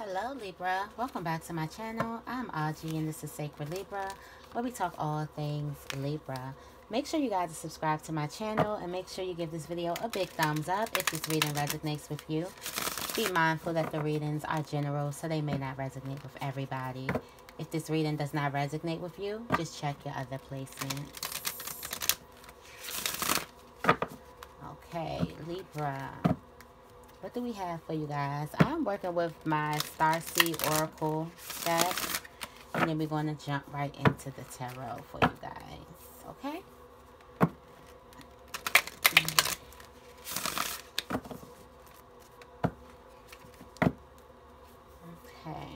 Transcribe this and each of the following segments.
Hello Libra, welcome back to my channel. I'm Audrey and this is Sacred Libra, where we talk all things Libra. Make sure you guys subscribe to my channel and make sure you give this video a big thumbs up if this reading resonates with you. Be mindful that the readings are general, so they may not resonate with everybody. If this reading does not resonate with you, just check your other placements. Okay, Libra. What do we have for you guys? I'm working with my Starseed Oracle deck. And then we're going to jump right into the tarot for you guys. Okay? Okay.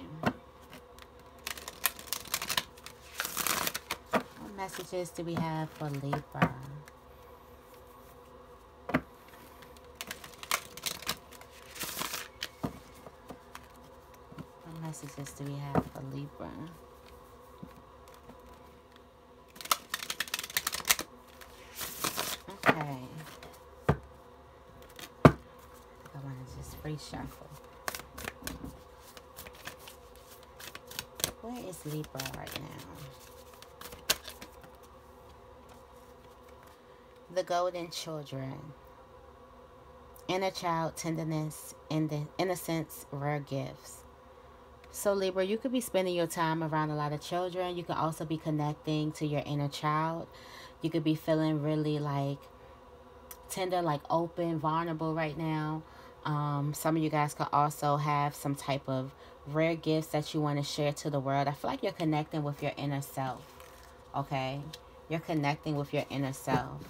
What messages do we have for Libra? Messages do we have for Libra? Okay. I want to just free shuffle. Where is Libra right now? The Golden Children. Inner child tenderness, innocence, rare gifts. So Libra, you could be spending your time around a lot of children. You could also be connecting to your inner child. You could be feeling really like tender, like open, vulnerable right now. Some of you guys could also have some type of rare gifts that you want to share to the world. I feel like you're connecting with your inner self. Okay? You're connecting with your inner self.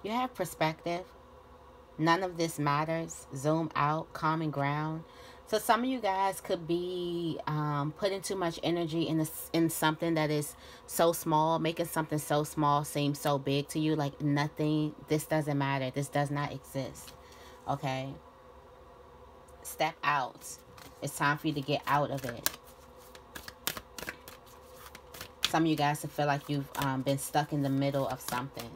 You have perspective. None of this matters. Zoom out. Common ground. So some of you guys could be putting too much energy in something that is so small, making something so small seem so big to you, like nothing. This doesn't matter. This does not exist. Okay? Step out. It's time for you to get out of it. Some of you guys feel like you've been stuck in the middle of something.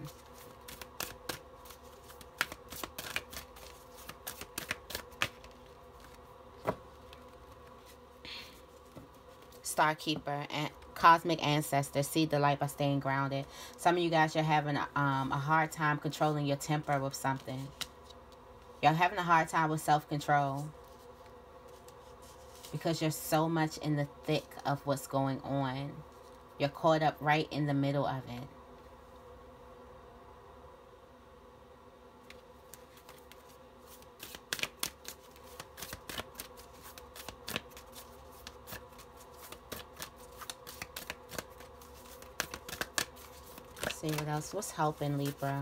Star Keeper and Cosmic Ancestor. See the light by staying grounded. Some of you guys are having a hard time controlling your temper with something. You're having a hard time with self-control because you're so much in the thick of what's going on. You're caught up right in the middle of it. See what else? What's helping Libra?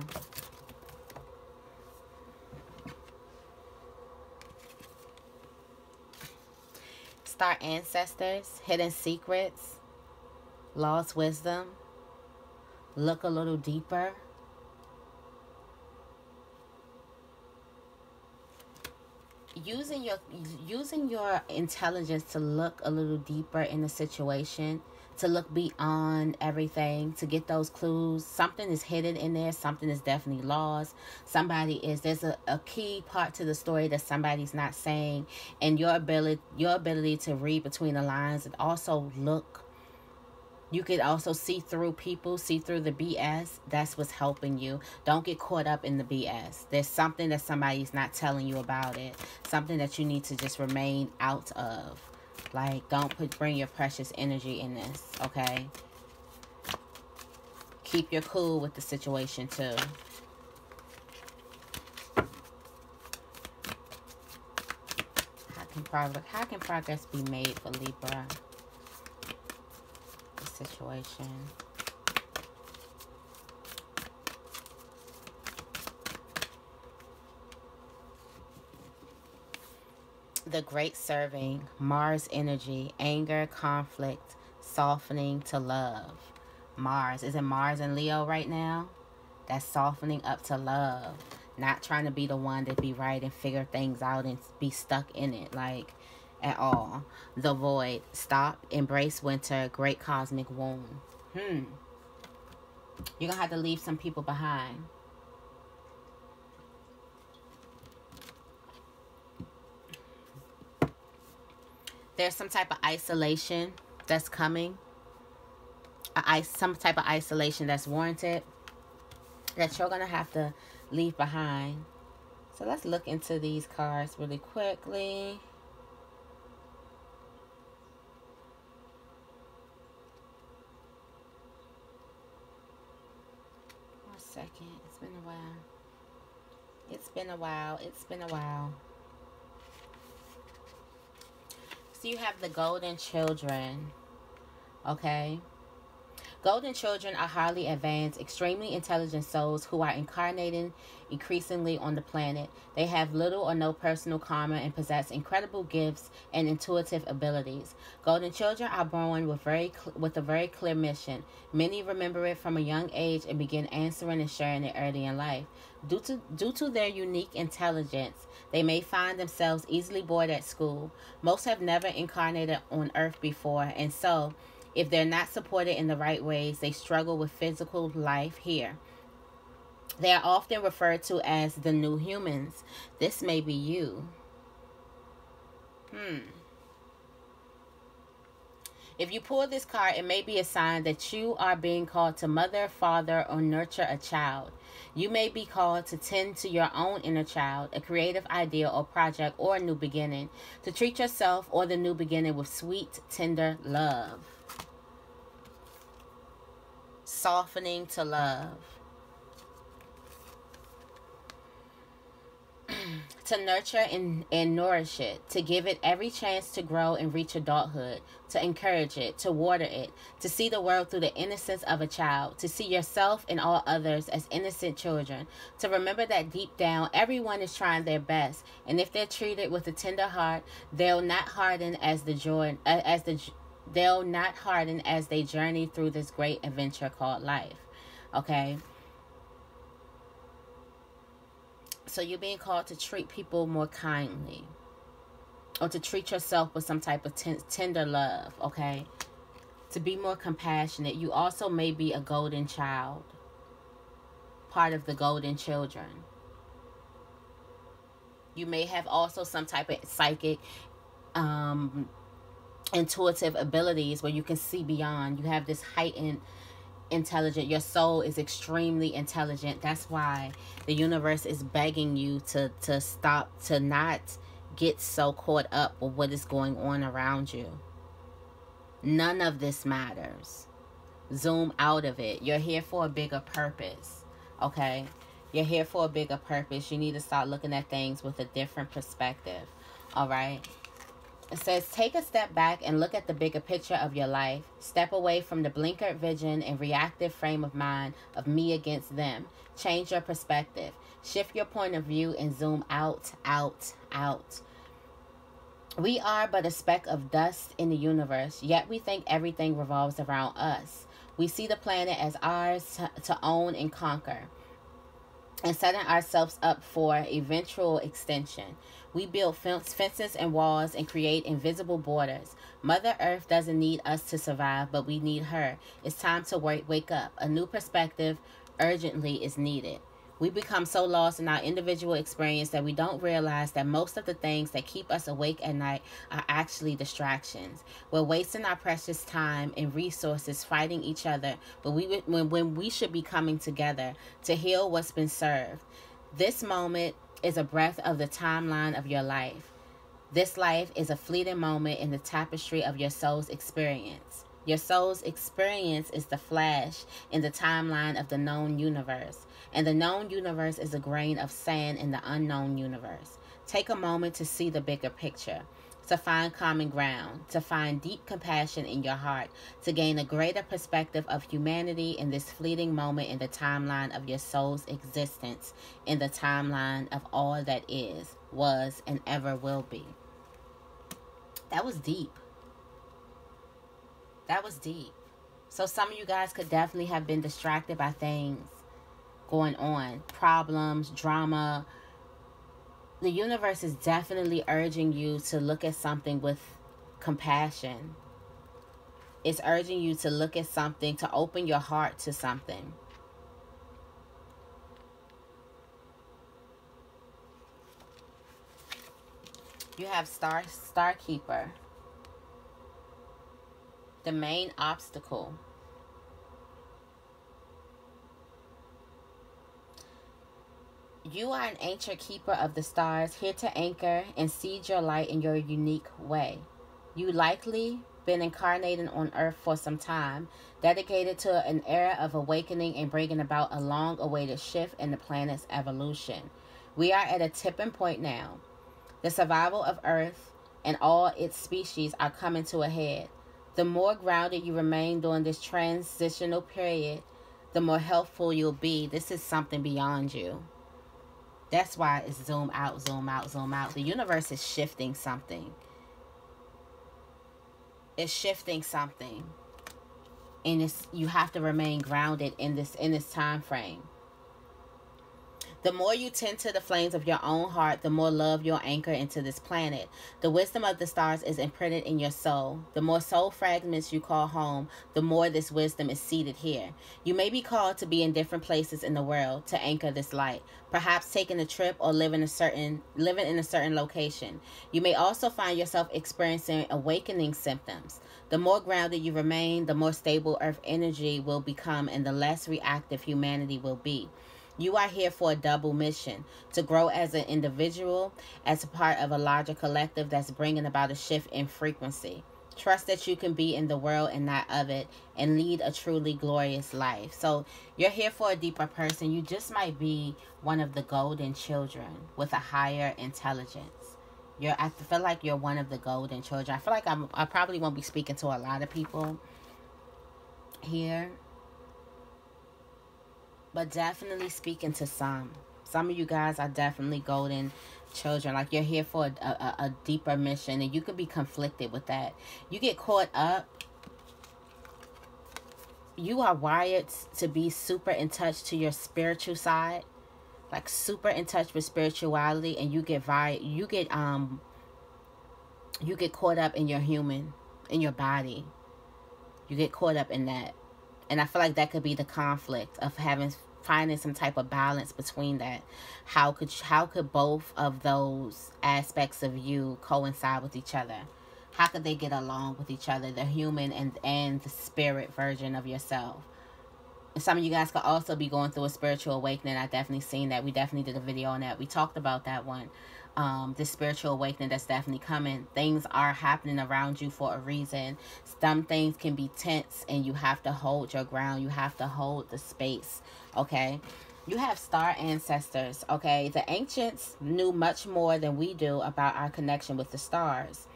Star Ancestors, Hidden Secrets, Lost Wisdom, Look a Little Deeper. Using your intelligence to look a little deeper in the situation, to look beyond everything, to get those clues. Something is hidden in there. Something is definitely lost. There's a key part to the story that somebody's not saying. And your ability to read between the lines and also look. You could also see through people, see through the BS. That's what's helping you. Don't get caught up in the BS. There's something that somebody's not telling you about it. Something that you need to just remain out of. Like, bring your precious energy in this, okay? Keep your cool with the situation, too. How can progress be made for Libra? The situation. The Great Serving, Mars energy, anger, conflict, softening to love. Mars. Is it Mars and Leo right now? That's softening up to love. Not trying to be the one to be right and figure things out and be stuck in it, like, at all. The void. Stop. Embrace winter. Great cosmic wound. You're going to have to leave some people behind. There's some type of isolation that's coming. Some type of isolation that's warranted, that you're going to have to leave behind. So let's look into these cards really quickly. One second. It's been a while. It's been a while. It's been a while. So you have the golden children. Okay. Golden children are highly advanced, extremely intelligent souls who are incarnating increasingly on the planet. They have little or no personal karma and possess incredible gifts and intuitive abilities. Golden children are born with a very clear mission. Many remember it from a young age and begin answering and sharing it early in life. Due to their unique intelligence, they may find themselves easily bored at school. Most have never incarnated on Earth before, and so if they're not supported in the right ways, they struggle with physical life here. They are often referred to as the new humans. This may be you. If you pull this card, it may be a sign that you are being called to mother, father, or nurture a child. You may be called to tend to your own inner child, a creative idea or project, or a new beginning, to treat yourself or the new beginning with sweet, tender love. Softening to love. To nurture and nourish it, to give it every chance to grow and reach adulthood, to encourage it, to water it, to see the world through the innocence of a child, to see yourself and all others as innocent children, to remember that deep down everyone is trying their best, and if they're treated with a tender heart, they'll not harden as they journey through this great adventure called life. Okay? So you're being called to treat people more kindly, or to treat yourself with some type of tender love, okay? To be more compassionate. You also may be a golden child, part of the golden children. You may have also some type of psychic, intuitive abilities where you can see beyond. You have this heightened intelligent. Your soul is extremely intelligent. That's why the universe is begging you to stop, to not get so caught up with what is going on around you. None of this matters. Zoom out of it. You're here for a bigger purpose. Okay? You're here for a bigger purpose. You need to start looking at things with a different perspective. All right? It says, take a step back and look at the bigger picture of your life. Step away from the blinkered vision and reactive frame of mind of me against them. Change your perspective. Shift your point of view and zoom out, out, out. We are but a speck of dust in the universe, yet we think everything revolves around us. We see the planet as ours to own and conquer, and setting ourselves up for eventual extension. We build fences and walls and create invisible borders. Mother Earth doesn't need us to survive, but we need her. It's time to wake up. A new perspective urgently is needed. We become so lost in our individual experience that we don't realize that most of the things that keep us awake at night are actually distractions. We're wasting our precious time and resources fighting each other, but when we should be coming together to heal what's been served. This moment is a breath of the timeline of your life. This life is a fleeting moment in the tapestry of your soul's experience. Your soul's experience is the flash in the timeline of the known universe. And the known universe is a grain of sand in the unknown universe. Take a moment to see the bigger picture, to find common ground, to find deep compassion in your heart, to gain a greater perspective of humanity in this fleeting moment in the timeline of your soul's existence, in the timeline of all that is, was, and ever will be. That was deep. That was deep. So some of you guys could definitely have been distracted by things going on, problems, drama. The universe is definitely urging you to look at something with compassion. It's urging you to look at something, to open your heart to something. You have Star Keeper, the main obstacle. You are an ancient keeper of the stars, here to anchor and seed your light in your unique way. You likely been incarnating on Earth for some time, dedicated to an era of awakening and bringing about a long-awaited shift in the planet's evolution. We are at a tipping point now. The survival of Earth and all its species are coming to a head. The more grounded you remain during this transitional period, the more healthful you'll be. This is something beyond you. That's why it's zoom out, zoom out, zoom out. The universe is shifting something. It's shifting something. And you have to remain grounded in this time frame. The more you tend to the flames of your own heart, the more love you'll anchor into this planet. The wisdom of the stars is imprinted in your soul. The more soul fragments you call home, the more this wisdom is seated here. You may be called to be in different places in the world to anchor this light. Perhaps taking a trip or living in a certain location. You may also find yourself experiencing awakening symptoms. The more grounded you remain, the more stable Earth energy will become and the less reactive humanity will be. You are here for a double mission, to grow as an individual, as a part of a larger collective that's bringing about a shift in frequency. Trust that you can be in the world and not of it, and lead a truly glorious life. So you're here for a deeper person. You just might be one of the golden children with a higher intelligence. I feel like you're one of the golden children. I feel like I probably won't be speaking to a lot of people here, but definitely speaking to some. Some of you guys are definitely golden children. Like you're here for a deeper mission, and you could be conflicted with that. You get caught up. You are wired to be super in touch to your spiritual side, like super in touch with spirituality, and you get caught up in your human, in your body. You get caught up in that. And I feel like that could be the conflict of finding some type of balance between that. How could both of those aspects of you coincide with each other? How could they get along with each other, the human and the spirit version of yourself? And some of you guys could also be going through a spiritual awakening. I definitely seen that. We definitely did a video on that. We talked about that one. This spiritual awakening that's definitely coming. Things are happening around you for a reason. Some things can be tense, and you have to hold your ground. You have to hold the space. Okay? You have star ancestors. Okay? The ancients knew much more than we do about our connection with the stars.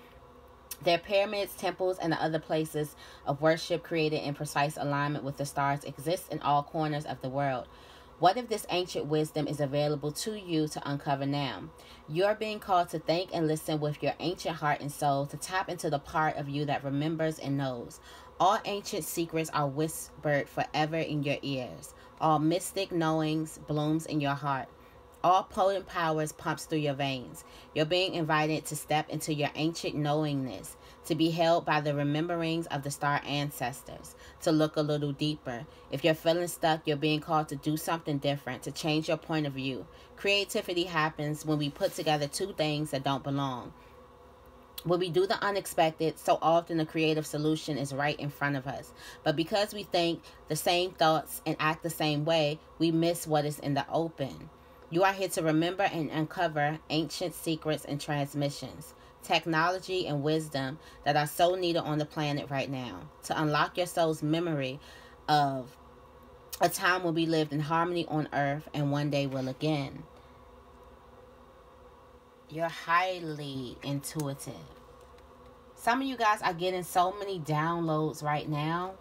Their pyramids, temples, and the other places of worship created in precise alignment with the stars exist in all corners of the world. What if this ancient wisdom is available to you to uncover now? You're being called to think and listen with your ancient heart and soul, to tap into the part of you that remembers and knows. All ancient secrets are whispered forever in your ears. All mystic knowings blooms in your heart. All potent powers pumps through your veins. You're being invited to step into your ancient knowingness, to be held by the rememberings of the star ancestors, to look a little deeper. If you're feeling stuck, you're being called to do something different, to change your point of view. Creativity happens when we put together two things that don't belong. When we do the unexpected, so often the creative solution is right in front of us. But because we think the same thoughts and act the same way, we miss what is in the open. You are here to remember and uncover ancient secrets and transmissions, technology and wisdom that are so needed on the planet right now, to unlock your soul's memory of a time when we lived in harmony on Earth and one day will again. You're highly intuitive. Some of you guys are getting so many downloads right now.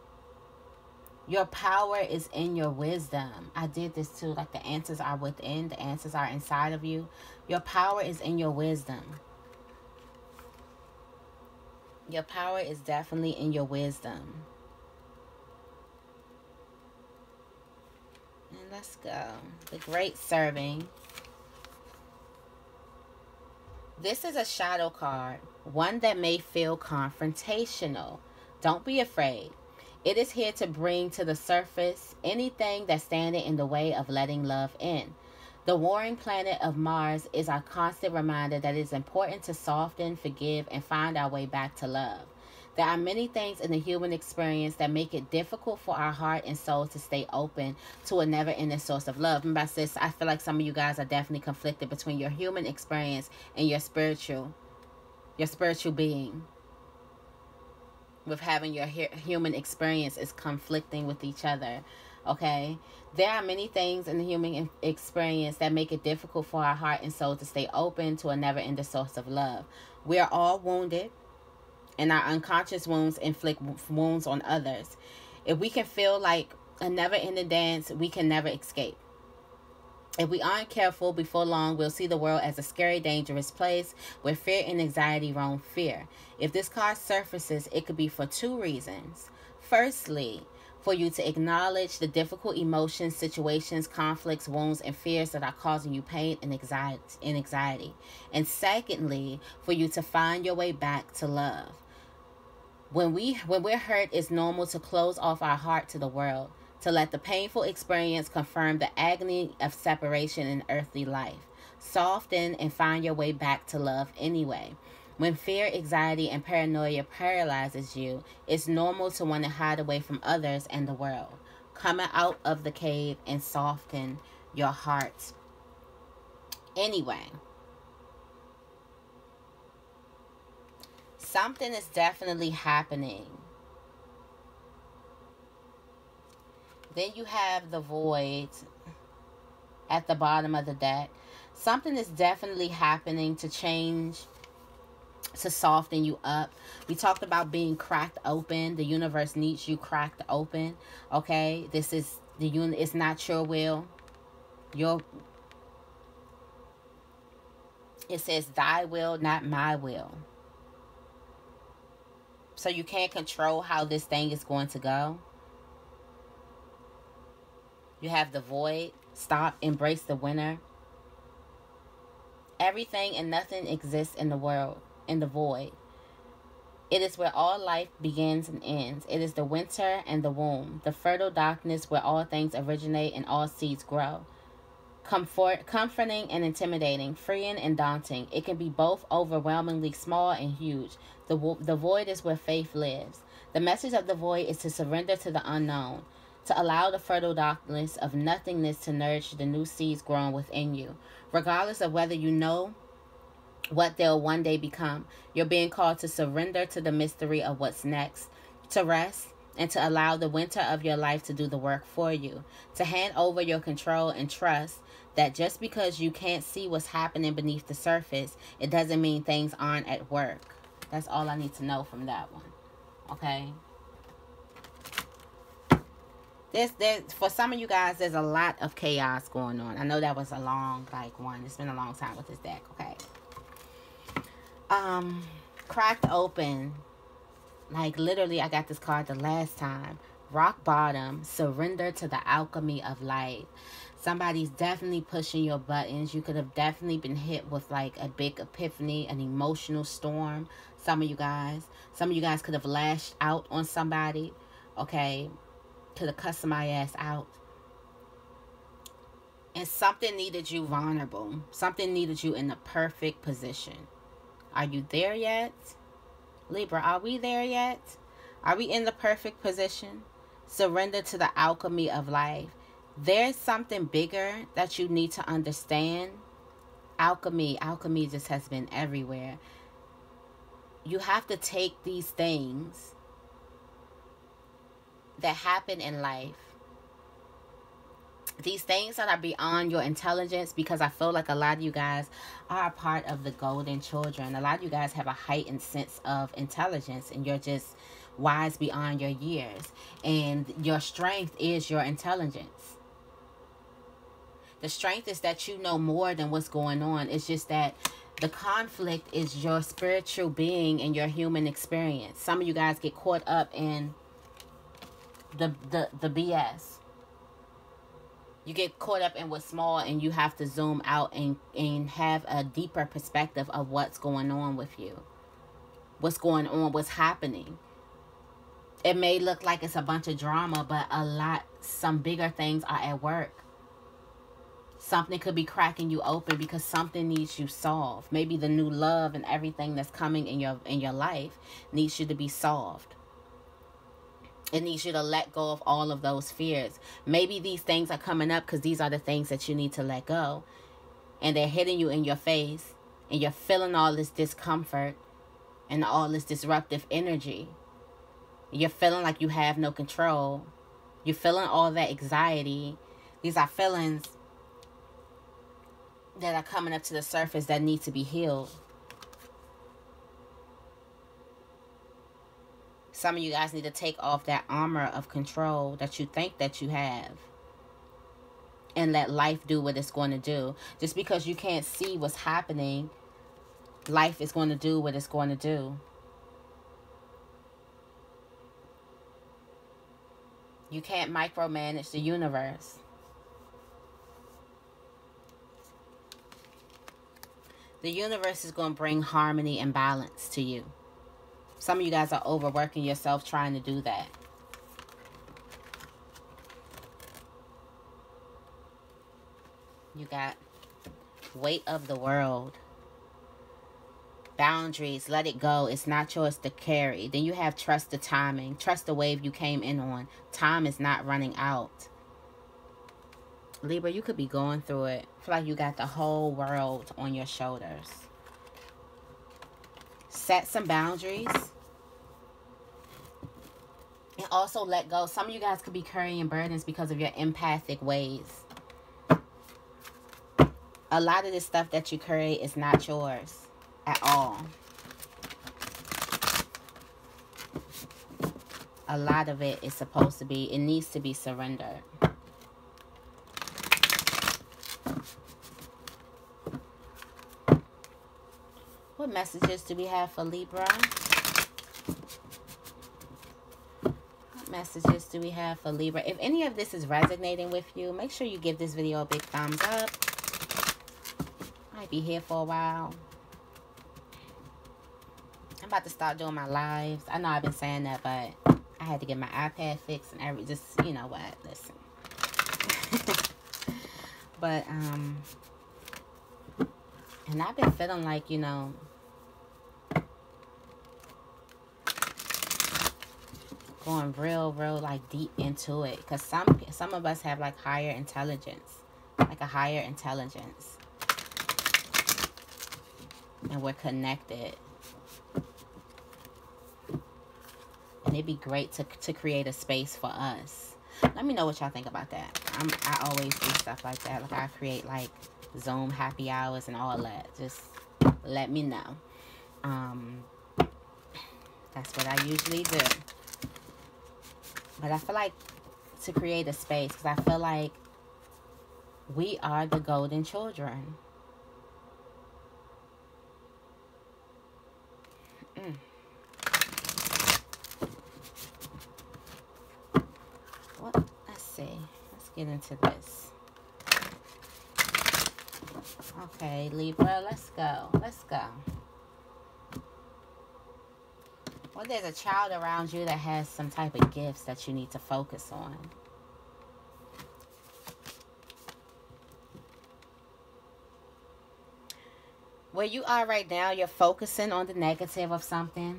Your power is in your wisdom. I did this too. Like the answers are within. The answers are inside of you. Your power is in your wisdom. Your power is definitely in your wisdom. And Let's go. The Great Serving. This is a shadow card, one that may feel confrontational. Don't be afraid. It is here to bring to the surface anything that's standing in the way of letting love in. The warring planet of Mars is our constant reminder that it is important to soften, forgive, and find our way back to love. There are many things in the human experience that make it difficult for our heart and soul to stay open to a never-ending source of love. Remember, I feel like some of you guys are definitely conflicted between your human experience and your spiritual being. With having your human experience is conflicting with each other. Okay? There are many things in the human experience that make it difficult for our heart and soul to stay open to a never-ending source of love. We are all wounded, and our unconscious wounds inflict wounds on others. If we can feel like a never-ending dance, we can never escape. If we aren't careful, before long, we'll see the world as a scary, dangerous place where fear and anxiety roam fear. If this card surfaces, it could be for two reasons. Firstly, for you to acknowledge the difficult emotions, situations, conflicts, wounds, and fears that are causing you pain and anxiety. And secondly, for you to find your way back to love. When we're hurt, it's normal to close off our heart to the world, to let the painful experience confirm the agony of separation in earthly life. Soften and find your way back to love anyway. When fear, anxiety, and paranoia paralyzes you, it's normal to want to hide away from others and the world. Come out of the cave and soften your heart anyway. Something is definitely happening. Then you have the Void at the bottom of the deck. Something is definitely happening to change, to soften you up. We talked about being cracked open. The universe needs you cracked open. Okay? This is it's not your will. It says thy will, not my will. So you can't control how this thing is going to go. You have the Void. Stop. Embrace the winner. Everything and nothing exists in the world, in the void. It is where all life begins and ends. It is the winter and the womb, the fertile darkness where all things originate and all seeds grow. Comforting and intimidating, freeing and daunting. It can be both overwhelmingly small and huge. The void is where faith lives. The message of the void is to surrender to the unknown, to allow the fertile darkness of nothingness to nourish the new seeds growing within you. Regardless of whether you know what they'll one day become, you're being called to surrender to the mystery of what's next, to rest, and to allow the winter of your life to do the work for you, to hand over your control and trust that just because you can't see what's happening beneath the surface, it doesn't mean things aren't at work. That's all I need to know from that one. Okay? For some of you guys, there's a lot of chaos going on. I know that was a long, one. It's been a long time with this deck, okay? Cracked open. Literally, I got this card the last time. Rock bottom. Surrender to the alchemy of life. Somebody's definitely pushing your buttons. You could have definitely been hit with, a big epiphany, an emotional storm. Some of you guys could have lashed out on somebody, okay? Could have cussed my ass out. And something needed you vulnerable. Something needed you in the perfect position. Are you there yet? Libra, are we there yet? Are we in the perfect position? Surrender to the alchemy of life. There's something bigger that you need to understand. Alchemy just has been everywhere. You have to take these things that happen in life, these things that are beyond your intelligence, because I feel like a lot of you guys are a part of the golden children. A lot of you guys have a heightened sense of intelligence, and you're just wise beyond your years, and your strength is your intelligence. The strength is that you know more than what's going on. It's just that the conflict is your spiritual being and your human experience. Some of you guys get caught up in the BS. You get caught up in what's small, and you have to zoom out and have a deeper perspective of what's going on with you. What's going on, what's happening. It may look like it's a bunch of drama, but some bigger things are at work. Something could be cracking you open because something needs you solved. Maybe the new love and everything that's coming in your life needs you to be solved. It needs you to let go of all of those fears. Maybe these things are coming up because these are the things that you need to let go. And they're hitting you in your face. And you're feeling all this discomfort and all this disruptive energy. You're feeling like you have no control. You're feeling all that anxiety. These are feelings that are coming up to the surface that need to be healed. Some of you guys need to take off that armor of control that you think that you have. And let life do what it's going to do. Just because you can't see what's happening, life is going to do what it's going to do. You can't micromanage the universe. The universe is going to bring harmony and balance to you. Some of you guys are overworking yourself trying to do that. You got weight of the world. Boundaries, let it go. It's not yours to carry. Then you have trust the timing. Trust the wave you came in on. Time is not running out. Libra, you could be going through it. I feel like you got the whole world on your shoulders. Set some boundaries. And also let go. Some of you guys could be carrying burdens because of your empathic ways. A lot of this stuff that you carry is not yours at all. A lot of it is supposed to be, it needs to be surrendered. What messages do we have for Libra? What messages do we have for Libra? If any of this is resonating with you, make sure you give this video a big thumbs up. Might be here for a while. I'm about to start doing my lives. I know I've been saying that, but I had to get my iPad fixed and just, you know what, listen. But, and I've been feeling like, you know, going real like deep into it, because some of us have like higher intelligence, like a higher intelligence, and we're connected, and it'd be great to create a space for us. Let me know what y'all think about that. I always do stuff like that. Like I create like Zoom happy hours and all that. Just let me know. That's what I usually do. But I feel like to create a space, because I feel like we are the golden children. What? Let's see. Let's get into this. Okay, Libra, let's go. Let's go. Well, there's a child around you that has some type of gifts that you need to focus on. Where you are right now, you're focusing on the negative of something.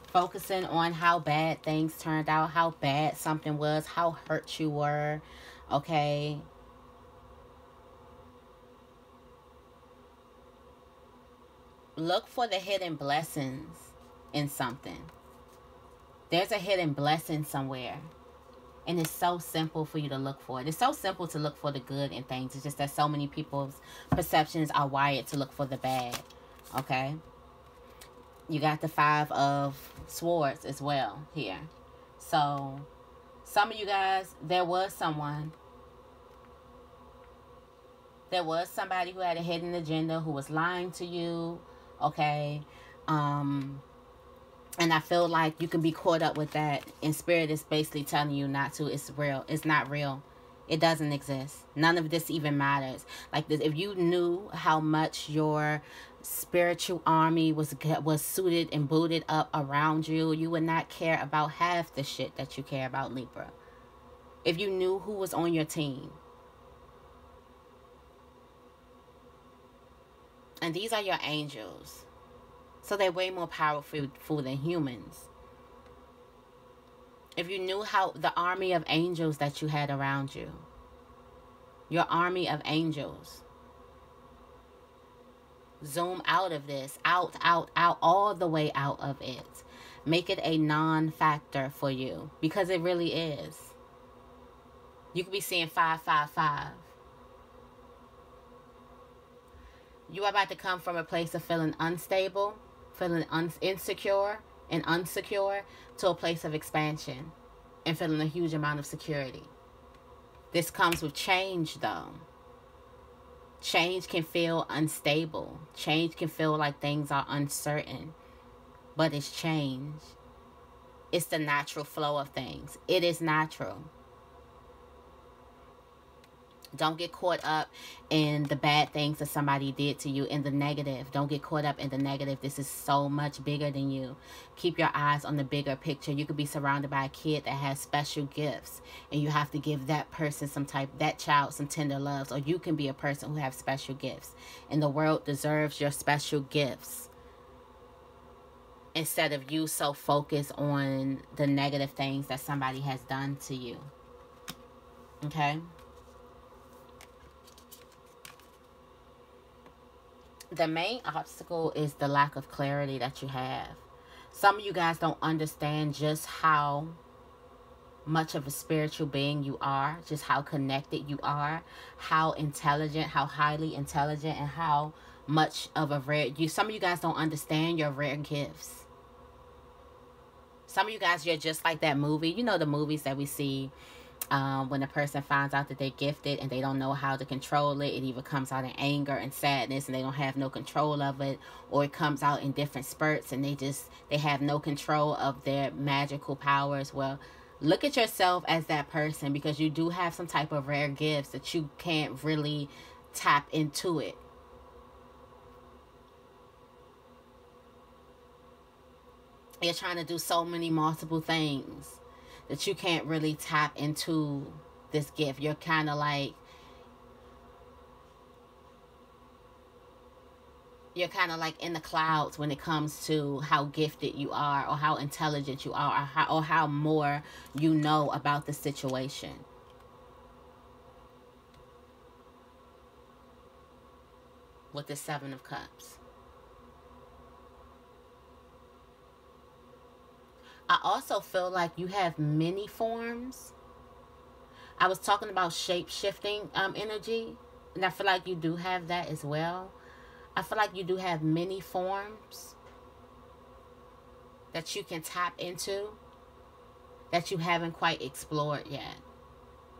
Focusing on how bad things turned out, how bad something was, how hurt you were, okay? Look for the hidden blessings in something. There's a hidden blessing somewhere. And it's so simple for you to look for it. It's so simple to look for the good in things. It's just that so many people's perceptions are wired to look for the bad. Okay? You got the 5 of Swords as well here. So, some of you guys, there was somebody who had a hidden agenda, who was lying to you. Okay? And I feel like you can be caught up with that. And Spirit is basically telling you not to. It's real. It's not real. It doesn't exist. None of this even matters. Like this, if you knew how much your spiritual army was suited and booted up around you, you would not care about half the shit that you care about, Libra. If you knew who was on your team. And these are your angels. So they're way more powerful than humans. If you knew how the army of angels that you had around you, your army of angels, zoom out of this, out, all the way out of it. Make it a non-factor for you, because it really is. You could be seeing 555. You are about to come from a place of feeling unstable, feeling insecure and unsecure, to a place of expansion and feeling a huge amount of security. This comes with change, though. Change can feel unstable. Change can feel like things are uncertain. But it's change. It's the natural flow of things. It is natural. Don't get caught up in the bad things that somebody did to you, in the negative. Don't get caught up in the negative. This is so much bigger than you. Keep your eyes on the bigger picture. You could be surrounded by a kid that has special gifts, and you have to give that person that child some tender loves. Or you can be a person who has special gifts, and the world deserves your special gifts, instead of you so focused on the negative things that somebody has done to you. Okay? The main obstacle is the lack of clarity that you have. Some of you guys don't understand just how much of a spiritual being you are, just how connected you are, how intelligent, how highly intelligent, and how much of a some of you guys don't understand your rare gifts. Some of you guys, you're just like that movie. You know the movies that we see when a person finds out that they're gifted and they don't know how to control it. It either comes out in anger and sadness and they don't have no control of it, or it comes out in different spurts and they have no control of their magical powers. Well, look at yourself as that person, because you do have some type of rare gifts that you can't really tap into it. You're trying to do so many multiple things that you can't really tap into this gift. You're kind of like, in the clouds when it comes to how gifted you are, or how intelligent you are, or how more you know about the situation. With the Seven of Cups. I also feel like you have many forms. I was talking about shape-shifting energy, and I feel like you do have that as well. I feel like you do have many forms that you can tap into that you haven't quite explored yet.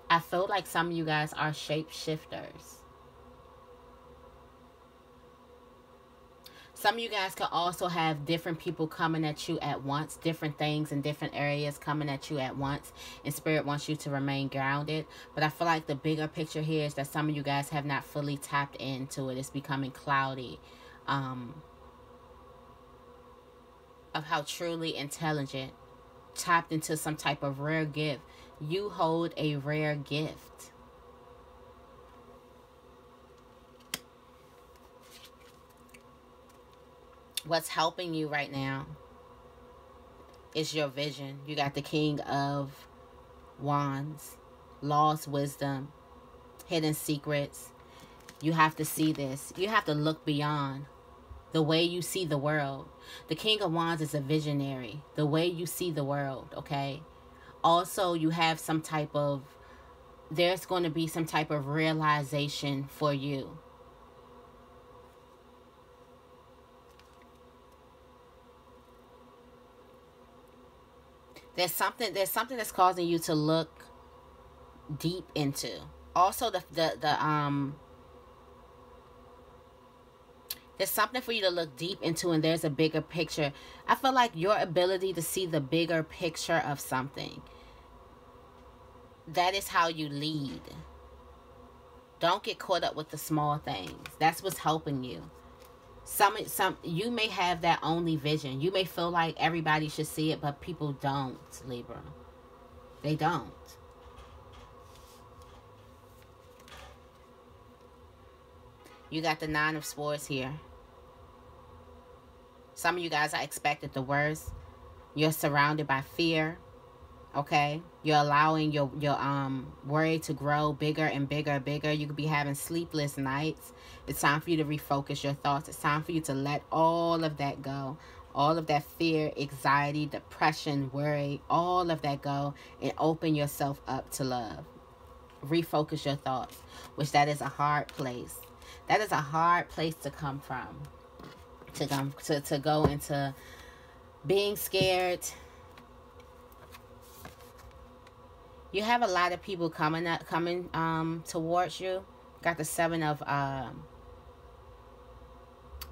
I feel like some of you guys are shape-shifters. Some of you guys can also have different people coming at you at once, different things in different areas coming at you at once, and Spirit wants you to remain grounded. But I feel like the bigger picture here is that some of you guys have not fully tapped into it. It's becoming cloudy of how truly intelligent, tapped into some type of rare gift. You hold a rare gift. What's helping you right now is your vision. You got the King of Wands, lost wisdom, hidden secrets. You have to see this. You have to look beyond the way you see the world. The King of Wands is a visionary. The way you see the world, okay? Also, you have some type of, there's going to be some type of realization for you. There's something that's causing you to look deep into. Also, there's something for you to look deep into, and there's a bigger picture. I feel like your ability to see the bigger picture of something That is how you lead. Don't get caught up with the small things. That's what's helping you. Some you may have that only vision. You may feel like everybody should see it, but people don't, Libra. They don't. You got the Nine of Swords here. Some of you guys are expected the worst. You're surrounded by fear. Okay? You're allowing your worry to grow bigger and bigger and bigger. You could be having sleepless nights. It's time for you to refocus your thoughts. It's time for you to let all of that go. All of that fear, anxiety, depression, worry, all of that go, and open yourself up to love. Refocus your thoughts, which that is a hard place. That is a hard place to come from. To go into being scared. You have a lot of people coming towards you. Got the Seven of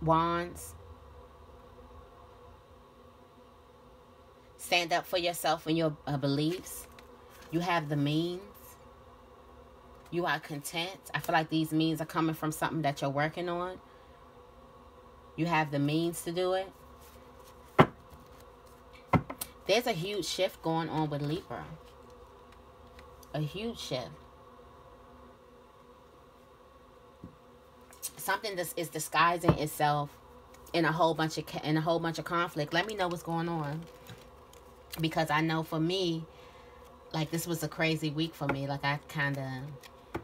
Wands. Stand up for yourself and your beliefs. You have the means. You are content. I feel like these means are coming from something that you're working on. You have the means to do it. There's a huge shift going on with Libra. A huge shift. Something that is disguising itself in a whole bunch of conflict. Let me know what's going on, because I know for me, like, this was a crazy week for me. Like, I kind of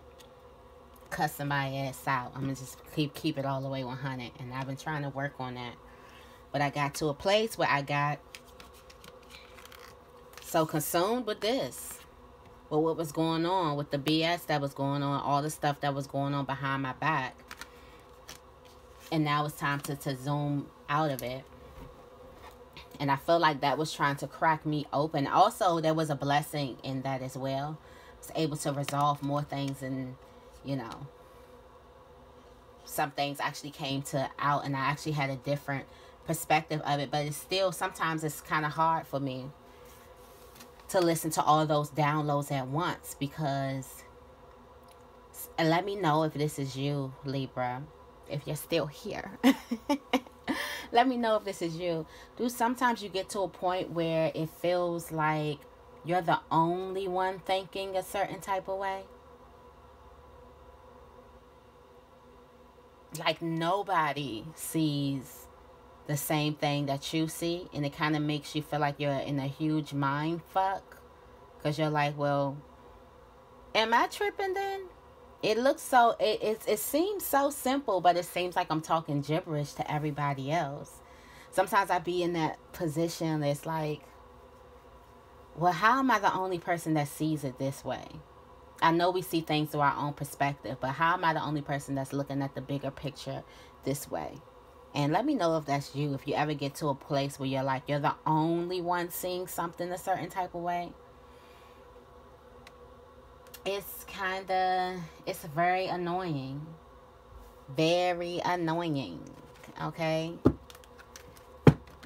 cussing my ass out. I'm gonna just keep it all the way 100, and I've been trying to work on that. But I got to a place where I got so consumed with this, with what was going on, with the BS that was going on, all the stuff that was going on behind my back. And now it's time to zoom out of it. And I feel like that was trying to crack me open. Also, there was a blessing in that as well. I was able to resolve more things, and, you know, some things actually came out, and I actually had a different perspective of it. But it's still, sometimes it's kind of hard for me to listen to all those downloads at once, because, and let me know if this is you, Libra, if you're still here. Let me know if this is you. Sometimes you get to a point where it feels like you're the only one thinking a certain type of way. Like, nobody sees the same thing that you see, and it kind of makes you feel like you're in a huge mind fuck, because you're like, well, am I tripping then? It looks so, it seems so simple, but it seems like I'm talking gibberish to everybody else. Sometimes I be in that position that's like, well, how am I the only person that sees it this way? I know we see things through our own perspective, but how am I the only person that's looking at the bigger picture this way? And let me know if that's you, if you ever get to a place where you're like, you're the only one seeing something a certain type of way. It's very annoying. Very annoying. Okay?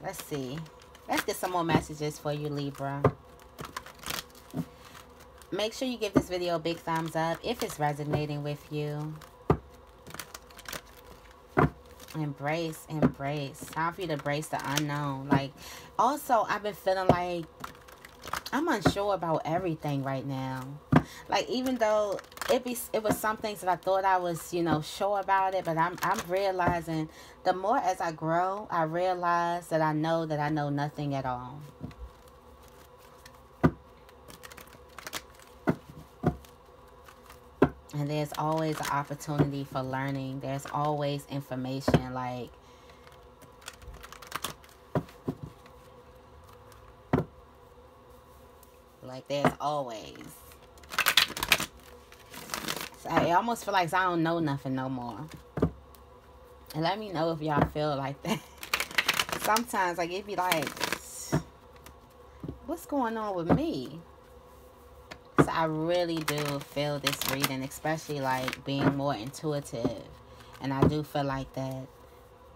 Let's see. Let's get some more messages for you, Libra. Make sure you give this video a big thumbs up if it's resonating with you. Embrace. Time for you to embrace the unknown. Like, also, I've been feeling like I'm unsure about everything right now. Like, even though it was some things that I thought I was, sure about it, but I'm realizing the more as I grow, I realize that I know nothing at all. And there's always an opportunity for learning. There's always information. Like, there's always. So I almost feel like I don't know nothing no more. And let me know if y'all feel like that. Sometimes, like, it be like, what's going on with me? So I really do feel this reading, especially like being more intuitive. And I do feel like that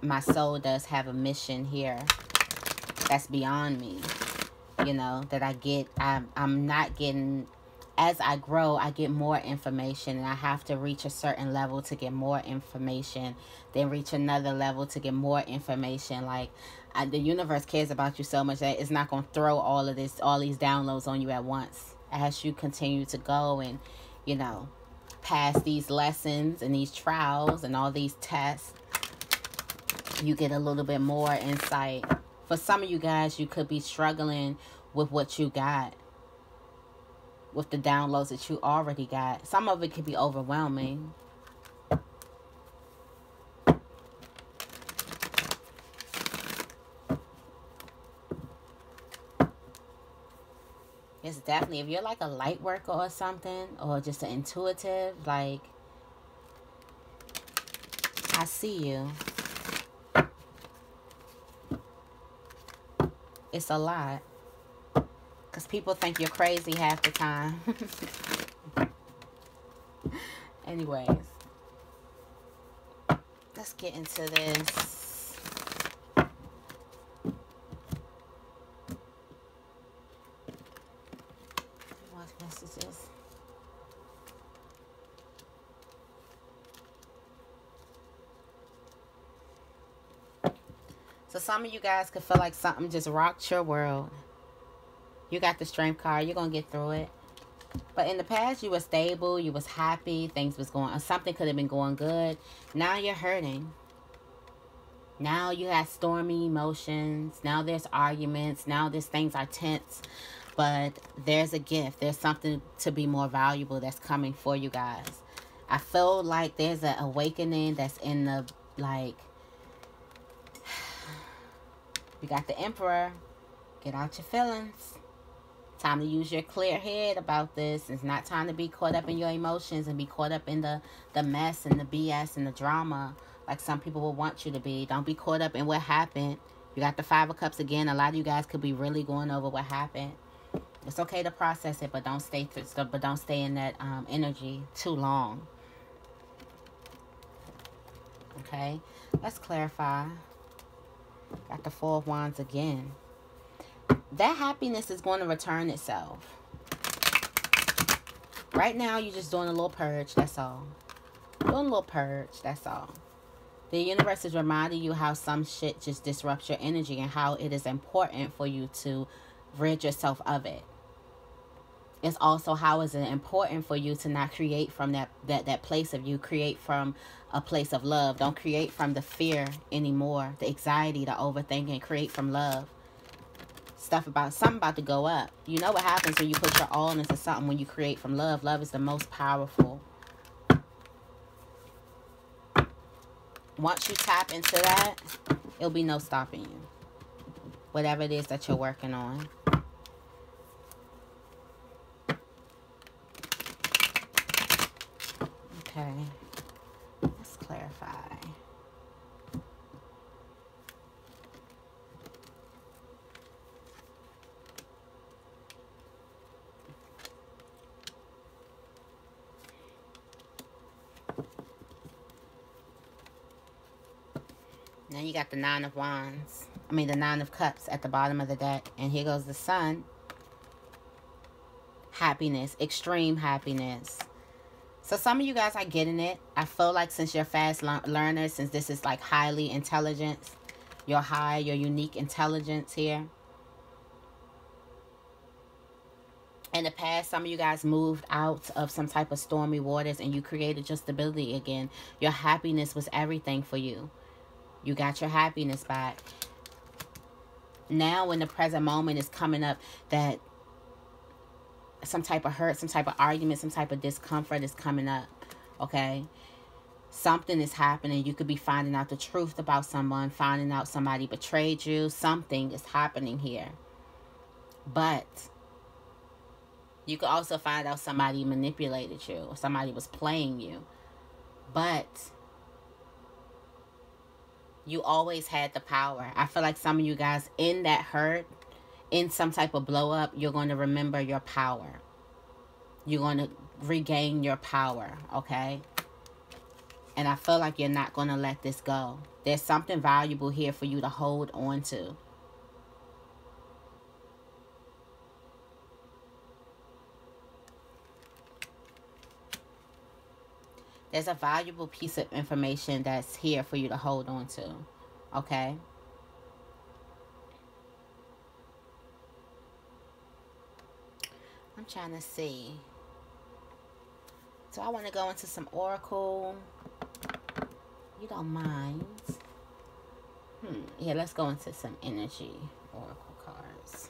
my soul does have a mission here that's beyond me. That I'm not getting as I grow, I get more information, and I have to reach a certain level to get more information, then reach another level to get more information. Like, the universe cares about you so much that it's not going to throw all these downloads on you at once. As you continue to go and, you know, pass these lessons and these trials and all these tests, you get a little bit more insight. For some of you guys, you could be struggling with what you got, with the downloads that you already got. Some of it could be overwhelming. It's definitely, if you're like a light worker or something, or just an intuitive, like, I see you. It's a lot. Because people think you're crazy half the time. Anyways. Let's get into this. What messages? So some of you guys could feel like something just rocked your world. You got the strength card. You're going to get through it. But in the past, you were stable. You was happy. Things was going on. Something could have been going good. Now you're hurting. Now you have stormy emotions. Now there's arguments. Now there's things are tense. But there's a gift. There's something to be more valuable that's coming for you guys. I feel like there's an awakening that's in the, like, you got the Emperor. Get out your feelings. Time to use your clear head about this. It's not time to be caught up in your emotions and be caught up in the mess and the BS and the drama like some people will want you to be. Don't be caught up in what happened. You got the Five of Cups again. A lot of you guys could be really going over what happened. It's okay to process it, but don't stay in that energy too long. Okay, let's clarify. Got the Four of Wands again. That happiness is going to return itself. Right now, you're just doing a little purge, that's all. Doing a little purge, that's all. The universe is reminding you how some shit just disrupts your energy and how it is important for you to rid yourself of it. It's also how is it important for you to not create from that place of you. Create from a place of love. Don't create from the fear anymore, the anxiety, the overthinking. Create from love. Something about to go up. You know what happens when you put your all into something, when you create from love. Love is the most powerful. Once you tap into that, it'll be no stopping you. Whatever it is that you're working on. Okay. Let's clarify. Now you got the Nine of Wands. The Nine of Cups at the bottom of the deck. And here goes the Sun. Happiness. Extreme happiness. So some of you guys are getting it. I feel like since you're fast learners, since this is like highly intelligence, your unique intelligence here. In the past, some of you guys moved out of some type of stormy waters and you created your stability again. Your happiness was everything for you. You got your happiness back. Now when the present moment is coming up, that some type of hurt, some type of argument, some type of discomfort is coming up, okay? Something is happening. You could be finding out the truth about someone, finding out somebody betrayed you. Something is happening here. But you could also find out somebody manipulated you or somebody was playing you. But you always had the power. I feel like some of you guys in that hurt, in some type of blow up, you're going to remember your power. You're going to regain your power, okay? And I feel like you're not going to let this go. There's something valuable here for you to hold on to. There's a valuable piece of information that's here for you to hold on to. Okay? I'm trying to see. So I want to go into some oracle. You don't mind? Yeah, let's go into some energy oracle cards.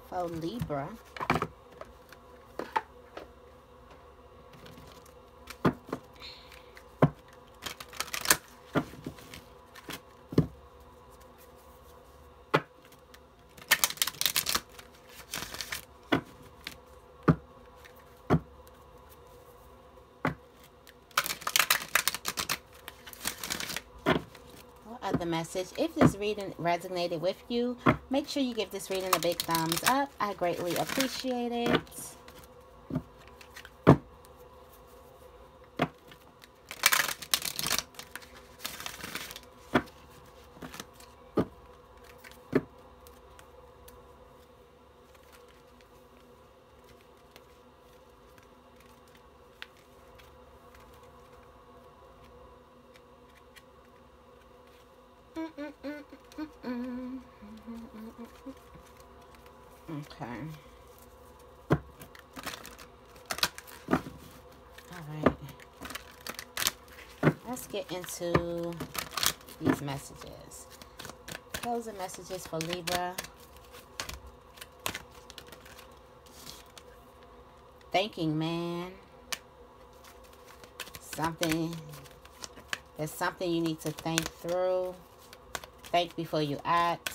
For Libra. The message. If this reading resonated with you, make sure you give this reading a big thumbs up. I greatly appreciate it. Okay. Alright. Let's get into these messages. Closing messages for Libra. Thinking, man. There's something you need to think through. Think before you act.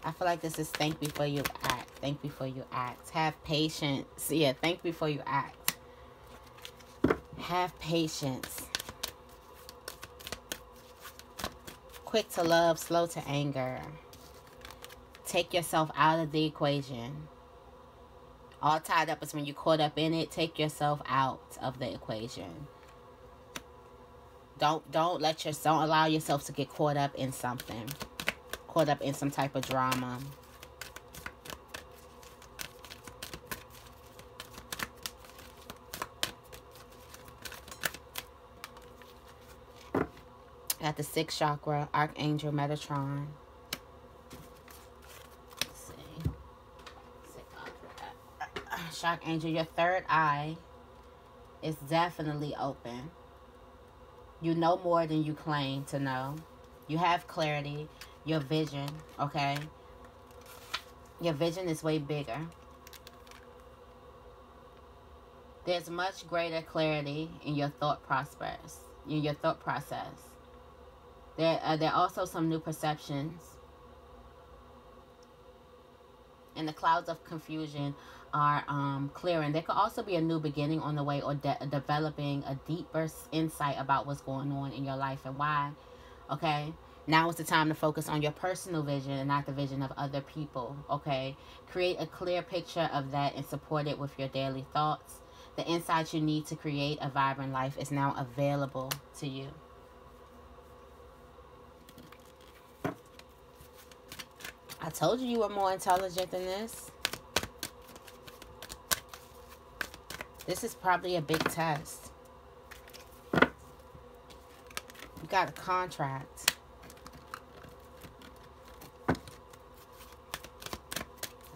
I feel like this is think before you act. Think before you act. Have patience. Yeah, think before you act. Have patience. Quick to love, slow to anger. Take yourself out of the equation. All tied up is when you're caught up in it. Take yourself out of the equation. Don't allow yourself to get caught up in something. Caught up in some type of drama. At the 6th chakra, Archangel Metatron. Let's see. Archangel, your third eye is definitely open. You know more than you claim to know. You have clarity. Your vision, okay? Your vision is way bigger. There's much greater clarity in your thought process. There are also some new perceptions. And the clouds of confusion are clearing. There could also be a new beginning on the way, or developing a deeper insight about what's going on in your life and why. Okay? Now is the time to focus on your personal vision and not the vision of other people, okay? Create a clear picture of that and support it with your daily thoughts. The insight you need to create a vibrant life is now available to you. I told you were more intelligent than this. This is probably a big test. You got a contract.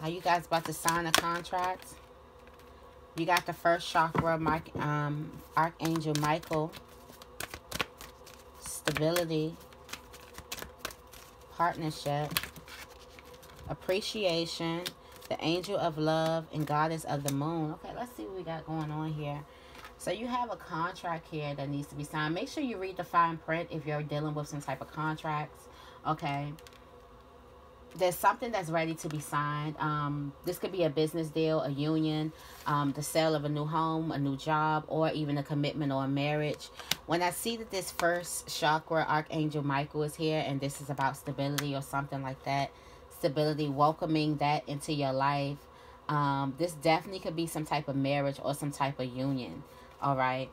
Are you guys about to sign a contract? You got the 1st chakra, Archangel Michael. Stability. Partnership. Appreciation. The Angel of Love and Goddess of the Moon. Okay, let's see what we got going on here. So you have a contract here that needs to be signed. Make sure you read the fine print if you're dealing with some type of contracts. Okay. There's something that's ready to be signed. This could be a business deal, a union, the sale of a new home, a new job, or even a commitment or a marriage. When I see that this 1st chakra, Archangel Michael, is here, and this is about stability or something like that, stability, welcoming that into your life, this definitely could be some type of marriage or some type of union. All right.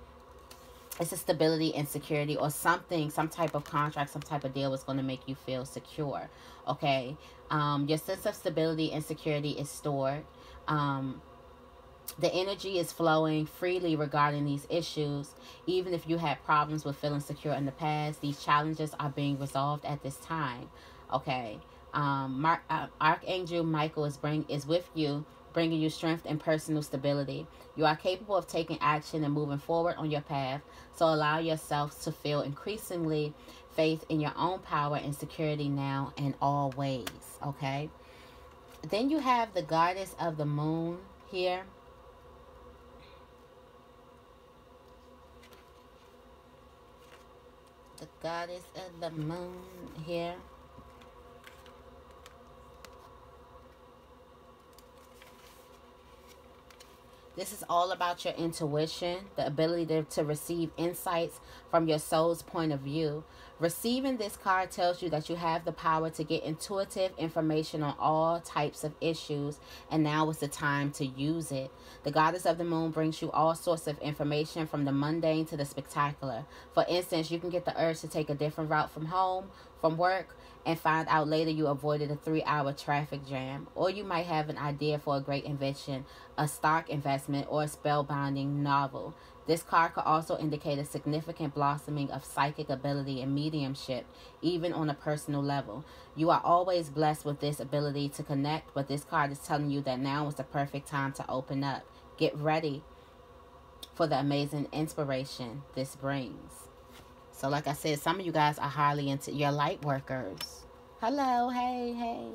It's a stability and security, or something, some type of contract, some type of deal is going to make you feel secure. Okay. Your sense of stability and security is stored. The energy is flowing freely regarding these issues. Even if you had problems with feeling secure in the past, these challenges are being resolved at this time. Okay. Archangel Michael is with you, bringing you strength and personal stability. You are capable of taking action and moving forward on your path. So allow yourself to feel increasingly faith in your own power and security now and always. Okay. Then you have the goddess of the moon here. The goddess of the moon here. This is all about your intuition, the ability to receive insights from your soul's point of view. Receiving this card tells you that you have the power to get intuitive information on all types of issues, and now is the time to use it. The goddess of the moon brings you all sorts of information, from the mundane to the spectacular. For instance, you can get the urge to take a different route from home, from work, and find out later you avoided a 3-hour traffic jam. Or you might have an idea for a great invention, a stock investment, or a spellbinding novel. This card could also indicate a significant blossoming of psychic ability and mediumship, even on a personal level. You are always blessed with this ability to connect, but this card is telling you that now is the perfect time to open up. Get ready for the amazing inspiration this brings. So like I said, some of you guys are highly into your light workers. Hello, hey.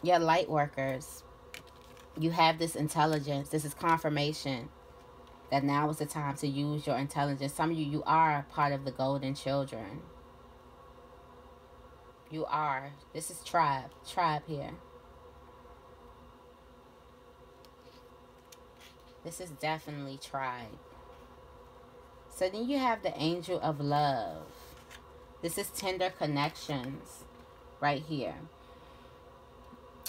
Your light workers. You have this intelligence. This is confirmation that now is the time to use your intelligence. Some of you are part of the golden children. You are. This is tribe. Tribe here. This is definitely tribe. So then you have the angel of love. This is tender connections right here.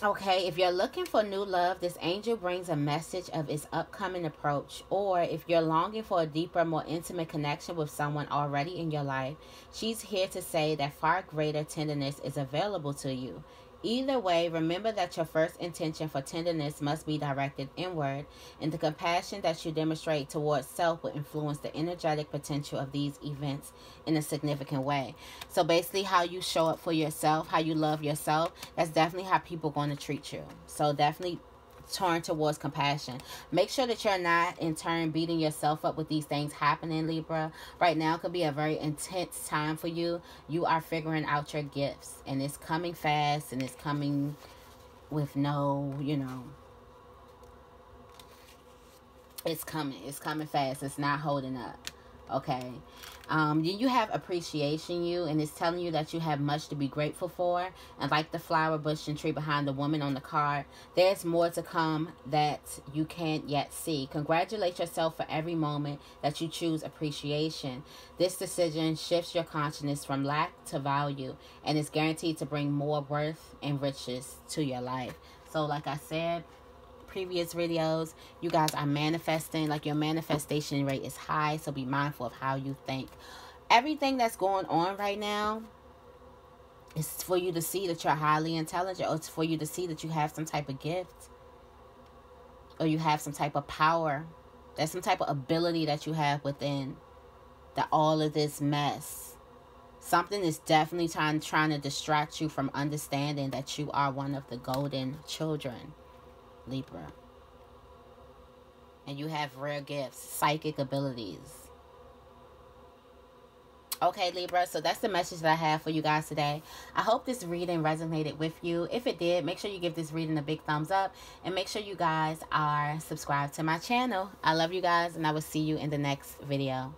Okay, if you're looking for new love, this angel brings a message of its upcoming approach. Or if you're longing for a deeper, more intimate connection with someone already in your life, she's here to say that far greater tenderness is available to you. Either way, remember that your first intention for tenderness must be directed inward, and the compassion that you demonstrate towards self will influence the energetic potential of these events in a significant way. So basically, how you show up for yourself, how you love yourself, that's definitely how people are going to treat you. So definitely turn towards compassion. Make sure that you're not in turn beating yourself up with these things happening, Libra. Right now could be a very intense time for you. You are figuring out your gifts, and it's coming fast, and it's coming with no, it's coming fast. It's not holding up. Okay. You have appreciation, and it's telling you that you have much to be grateful for. And like the flower, bush, and tree behind the woman on the card, there's more to come that you can't yet see. Congratulate yourself for every moment that you choose appreciation. This decision shifts your consciousness from lack to value, and is guaranteed to bring more worth and riches to your life. So like I said, previous videos, you guys are manifesting. Like, your manifestation rate is high, so be mindful of how you think. Everything that's going on right now is for you to see that you're highly intelligent, or it's for you to see that you have some type of gift, or you have some type of power. There's some type of ability that you have within, that all of this mess, something is definitely trying to distract you from understanding that you are one of the golden children, Libra. And you have rare gifts, psychic abilities. Okay, Libra, so that's the message that I have for you guys today. I hope this reading resonated with you. If it did, make sure you give this reading a big thumbs up, and make sure you guys are subscribed to my channel. I love you guys, and I will see you in the next video.